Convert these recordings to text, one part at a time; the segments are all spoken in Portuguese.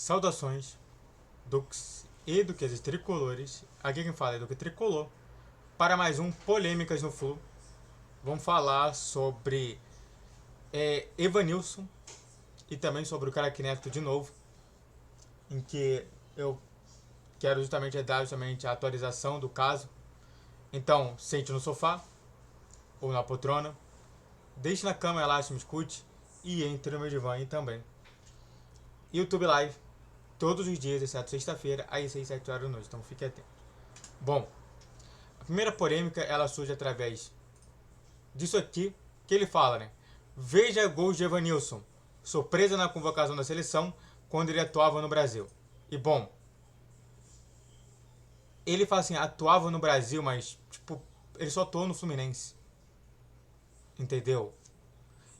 Saudações, Dux e duqueses tricolores. Aqui quem fala é Duque Tricolor. Para mais um Polêmicas no Flu. Vamos falar sobre Evanilson e também sobre o Craque Neto de novo, em que eu quero justamente dar justamente a atualização do caso. Então, sente no sofá ou na poltrona, deixe na cama, relaxe, me escute e entre no meu divã também. YouTube Live, todos os dias, exceto sexta-feira, às 6, 7 horas da noite, então fique atento. Bom, a primeira polêmica, ela surge através disso aqui, que ele fala, né? Veja gols de Evanilson, surpresa na convocação da seleção quando ele atuava no Brasil. E bom, ele fala assim, atuava no Brasil, mas tipo, ele só atuou no Fluminense. Entendeu?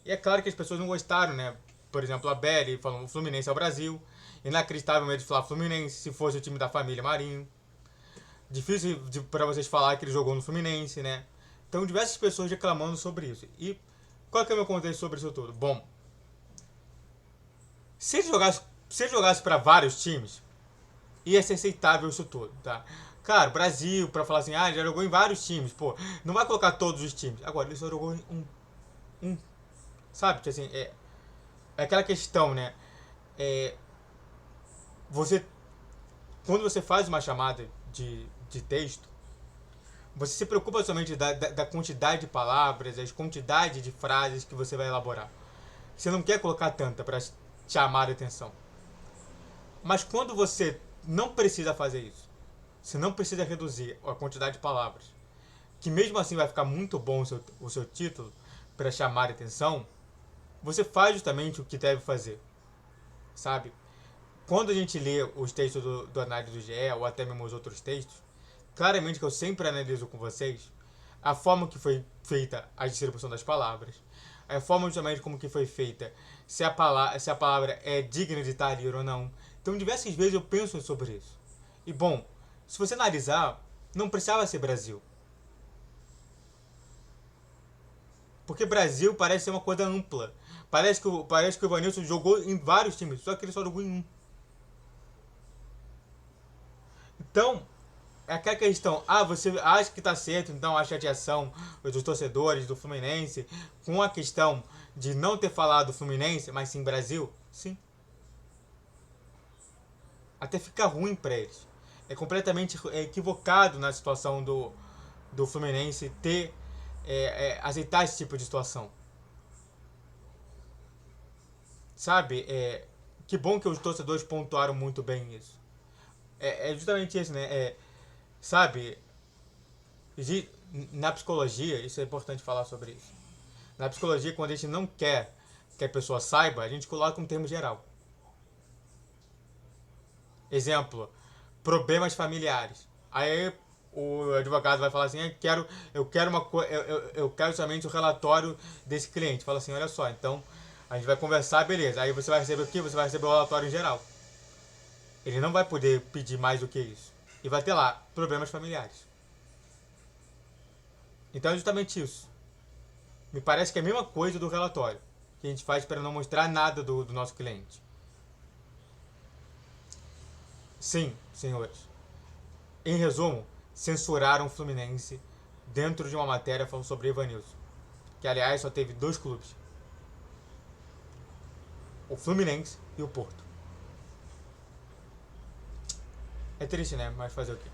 E é claro que as pessoas não gostaram, né? Por exemplo, a Belly falando o Fluminense é o Brasil. Inacreditavelmente falar Fluminense se fosse o time da família Marinho. Difícil para vocês falar que ele jogou no Fluminense, né? Então, diversas pessoas reclamando sobre isso. E qual que é o meu contexto sobre isso tudo? Bom, se ele jogasse para vários times, ia ser aceitável isso tudo, tá? Cara, Brasil, pra falar assim, ele já jogou em vários times, pô, não vai colocar todos os times. Agora, ele só jogou em um sabe? Assim, é aquela questão, né? Você, quando você faz uma chamada de texto, você se preocupa somente da quantidade de palavras, da quantidade de frases que você vai elaborar. Você não quer colocar tanta para chamar a atenção. Mas quando você não precisa fazer isso, você não precisa reduzir a quantidade de palavras, que mesmo assim vai ficar muito bom o seu título para chamar a atenção, você faz justamente o que deve fazer, sabe? Quando a gente lê os textos do Análise do GE, ou até mesmo os outros textos, claramente que eu sempre analiso com vocês a forma que foi feita a distribuição das palavras, a forma justamente como que foi feita, se a palavra é digna de estar ali ou não. Então, diversas vezes eu penso sobre isso. E, bom, se você analisar, não precisava ser Brasil. Porque Brasil parece ser uma coisa ampla. Parece que o Evanilson jogou em vários times, só que ele só jogou em um. Então, é aquela questão, você acha que tá certo, então a chateação dos torcedores do Fluminense com a questão de não ter falado Fluminense, mas sim Brasil? Sim. Até fica ruim pra eles. É completamente equivocado na situação do Fluminense ter aceitar esse tipo de situação. Sabe? Que bom que os torcedores pontuaram muito bem isso. É justamente isso, né? Sabe? Na psicologia, isso é importante falar sobre isso. Na psicologia, quando a gente não quer que a pessoa saiba, a gente coloca um termo geral. Exemplo, problemas familiares. Aí o advogado vai falar assim, eu quero somente o relatório desse cliente. Fala assim, olha só, então a gente vai conversar, beleza. Aí você vai receber o quê? Você vai receber o relatório em geral. Ele não vai poder pedir mais do que isso. E vai ter lá problemas familiares. Então é justamente isso. Me parece que é a mesma coisa do relatório que a gente faz para não mostrar nada do nosso cliente. Sim, senhores. Em resumo, censuraram o Fluminense dentro de uma matéria falando sobre Evanilson. Que, aliás, só teve dois clubes. O Fluminense e o Porto. É triste, né? Mas fazer o quê?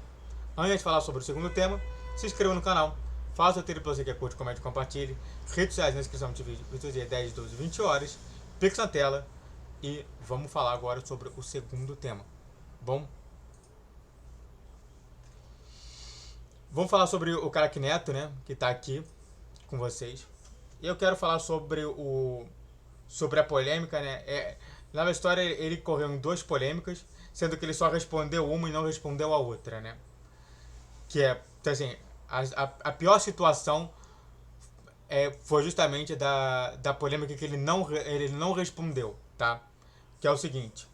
Antes de falar sobre o segundo tema, se inscreva no canal. Faça o trilho para você que curte, comente e compartilhe. Redes sociais na descrição do vídeo. Vídeos dia 10, 12, 20 horas. Pix na tela. E vamos falar agora sobre o segundo tema. Bom? Vamos falar sobre o Craque Neto, né? Que tá aqui com vocês. E eu quero falar sobre a polêmica, né? Na história ele correu em duas polêmicas, sendo que ele só respondeu uma e não respondeu a outra, né? Que é, assim, a pior situação foi justamente da polêmica que ele não respondeu, tá? Que é o seguinte.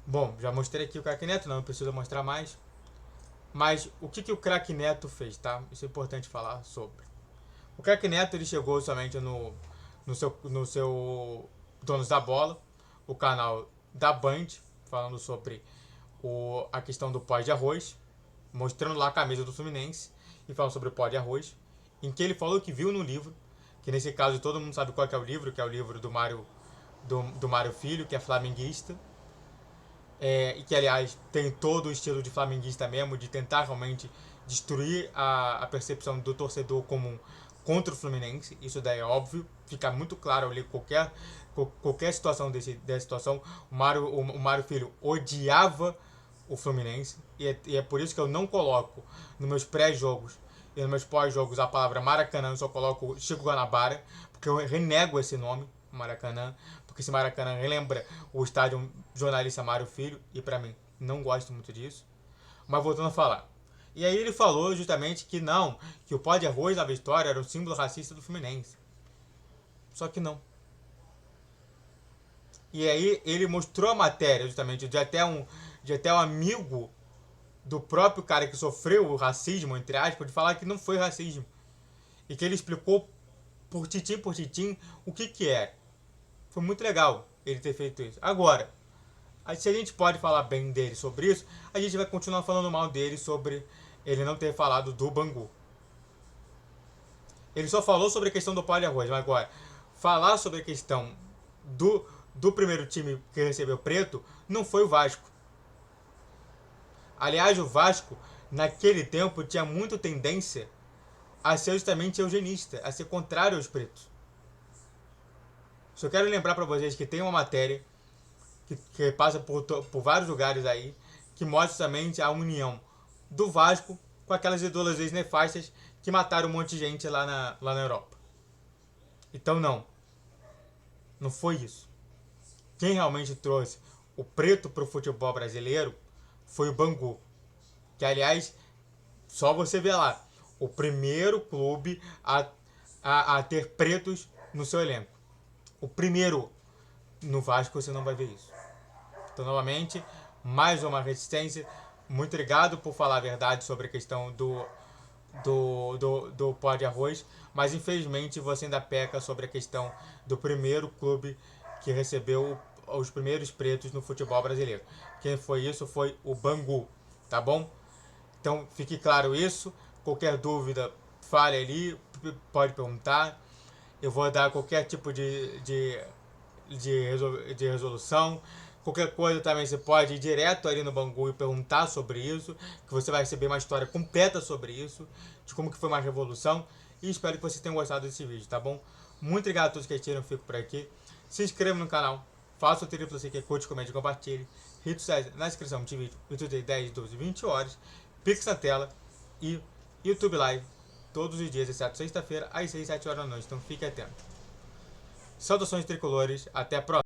Bom, já mostrei aqui o Craque Neto, não preciso mostrar mais. Mas o que o Craque Neto fez, tá? Isso é importante falar sobre. O Craque Neto ele chegou somente no seu Donos da Bola, o canal da Band, falando sobre a questão do pó de arroz, mostrando lá a camisa do Fluminense e falando sobre o pó de arroz, em que ele falou que viu no livro, que nesse caso todo mundo sabe qual que é o livro, que é o livro do Mário Filho, que é flamenguista, e que aliás tem todo o estilo de flamenguista mesmo, de tentar realmente destruir a percepção do torcedor comum contra o Fluminense. Isso daí é óbvio, fica muito claro ali qualquer situação dessa situação. O Mário Filho odiava o Fluminense e é por isso que eu não coloco nos meus pré-jogos e nos meus pós-jogos a palavra Maracanã, eu só coloco Chico Guanabara, porque eu renego esse nome, Maracanã, porque esse Maracanã relembra o estádio jornalista Mário Filho, e pra mim não gosto muito disso. Mas voltando a falar. E aí ele falou justamente que não, que o pó de arroz na vitória era o símbolo racista do Fluminense. Só que não. E aí ele mostrou a matéria justamente de até um amigo do próprio cara que sofreu o racismo, entre aspas, de falar que não foi racismo. E que ele explicou por titim, o que é. Foi muito legal ele ter feito isso. Agora, se a gente pode falar bem dele sobre isso, a gente vai continuar falando mal dele sobre ele não ter falado do Bangu. Ele só falou sobre a questão do pó de arroz, mas agora, falar sobre a questão do primeiro time que recebeu preto não foi o Vasco. Aliás, o Vasco, naquele tempo, tinha muita tendência a ser justamente eugenista, a ser contrário aos pretos. Só quero lembrar para vocês que tem uma matéria que passa por vários lugares aí, que mostra justamente a união do Vasco com aquelas ideologias nefastas que mataram um monte de gente lá na Europa. Então não foi isso. Quem realmente trouxe o preto pro futebol brasileiro foi o Bangu. Que, aliás, só você ver lá, o primeiro clube a ter pretos no seu elenco. O primeiro. No Vasco você não vai ver isso. Então, novamente, mais uma resistência. Muito obrigado por falar a verdade sobre a questão do pó de arroz, mas infelizmente você ainda peca sobre a questão do primeiro clube que recebeu os primeiros pretos no futebol brasileiro. Quem foi isso foi o Bangu, tá bom? Então fique claro isso. Qualquer dúvida, fale ali, pode perguntar. Eu vou dar qualquer tipo de resolução. Qualquer coisa também você pode ir direto ali no Bangu e perguntar sobre isso, que você vai receber uma história completa sobre isso, de como que foi uma revolução. E espero que vocês tenham gostado desse vídeo, tá bom? Muito obrigado a todos que assistiram, eu fico por aqui. Se inscreva no canal, faça o triplo você que curte, comente e compartilhe. Redes sociais na descrição desse vídeo, YouTube 10, 12, 20 horas, Pix na tela e YouTube Live todos os dias, exceto sexta-feira, às 6, 7 horas da noite, então fique atento. Saudações tricolores, até a próxima.